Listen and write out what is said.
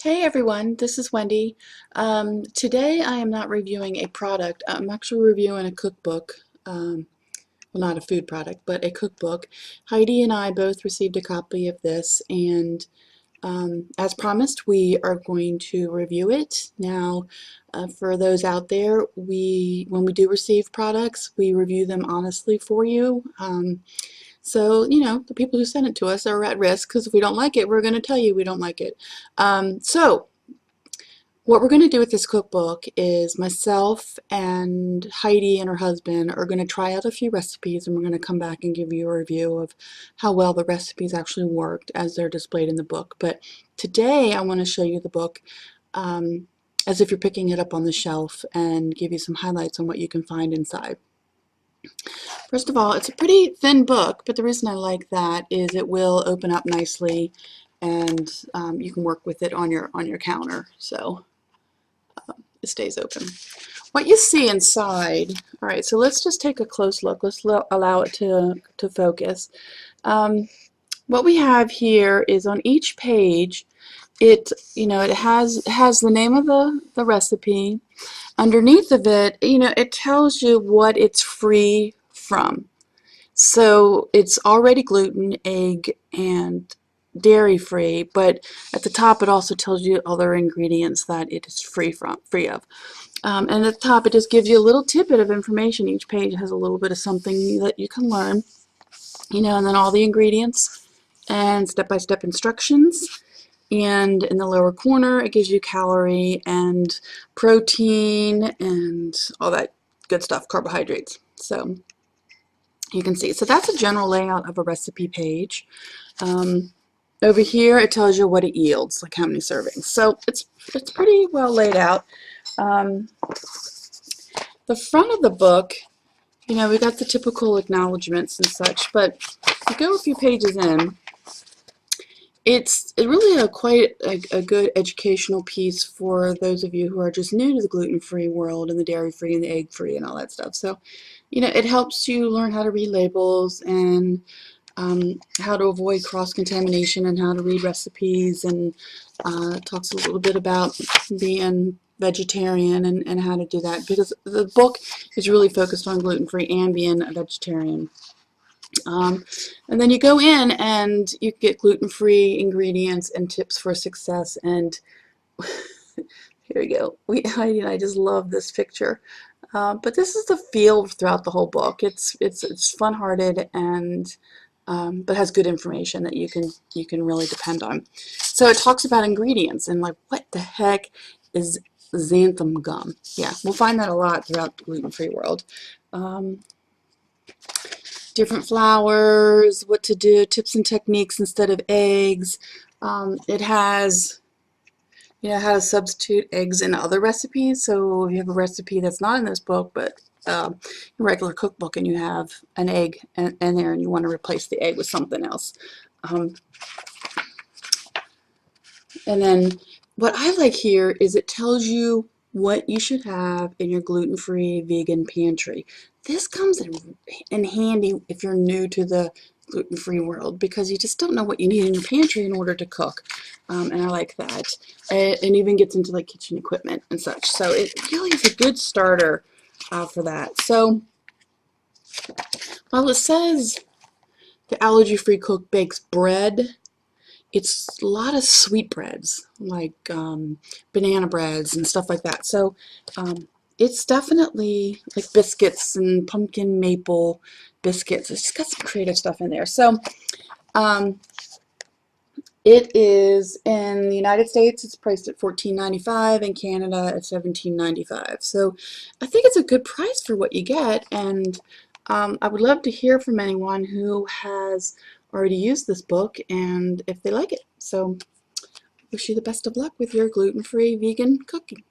Hey everyone, this is Wendy. Today I am not reviewing a product. I'm actually reviewing a cookbook. Well, not a food product, but a cookbook. Heidi and I both received a copy of this, and as promised, we are going to review it. Now, for those out there, when we do receive products, we review them honestly for you. So, the people who send it to us are at risk because if we don't like it, we're going to tell you we don't like it. So, what we're going to do with this cookbook is myself and Heidi and her husband are going to try out a few recipes, and we're going to come back and give you a review of how well the recipes actually worked as they're displayed in the book. But today I want to show you the book as if you're picking it up on the shelf and give you some highlights on what you can find inside. First of all, it's a pretty thin book, but the reason I like that is it will open up nicely, and you can work with it on your counter. So it stays open. What you see inside, all right, so let's just take a close look. Let's allow it to focus. What we have here is on each page, it has the name of the recipe. Underneath of it, it tells you what it's free from. So it's already gluten, egg, and dairy free, but at the top it also tells you other ingredients that it is free of. And at the top it just gives you a little tidbit of information. Each page has a little bit of something that you can learn, and then all the ingredients and step-by-step instructions. And in the lower corner it gives you calorie and protein and all that good stuff, carbohydrates. So you can see. So that's a general layout of a recipe page. Over here it tells you what it yields, like how many servings. So it's pretty well laid out. The front of the book, we got the typical acknowledgments and such, but if you go a few pages in, it's really quite a good educational piece for those of you who are just new to the gluten-free world and the dairy-free and the egg-free and all that stuff. So, it helps you learn how to read labels and how to avoid cross-contamination and how to read recipes, and talks a little bit about being vegetarian and how to do that, because the book is really focused on gluten-free and being a vegetarian. And then you go in and you get gluten-free ingredients and tips for success. And here we go. Heidi and I just love this picture. But this is the feel throughout the whole book. It's fun-hearted and but has good information that you can really depend on. So it talks about ingredients and like, what the heck is xanthan gum? Yeah, we'll find that a lot throughout the gluten-free world. Different flours, what to do, tips and techniques instead of eggs. It has how to substitute eggs in other recipes. So if you have a recipe that's not in this book, but a regular cookbook, and you have an egg in there and you want to replace the egg with something else. And then what I like here is it tells you what you should have in your gluten-free vegan pantry. This comes in handy if you're new to the gluten-free world, because you just don't know what you need in your pantry in order to cook. And I like that. It even gets into like kitchen equipment and such. So it really is a good starter for that. So while it says the allergy-free cook bakes bread, it's a lot of sweet breads, like banana breads and stuff like that. So it's definitely like biscuits and pumpkin maple biscuits. It's just got some creative stuff in there. So it is in the United States, it's priced at $14.95, in Canada at $17.95. So I think it's a good price for what you get, and I would love to hear from anyone who has already used this book and if they like it. So wish you the best of luck with your gluten-free vegan cooking.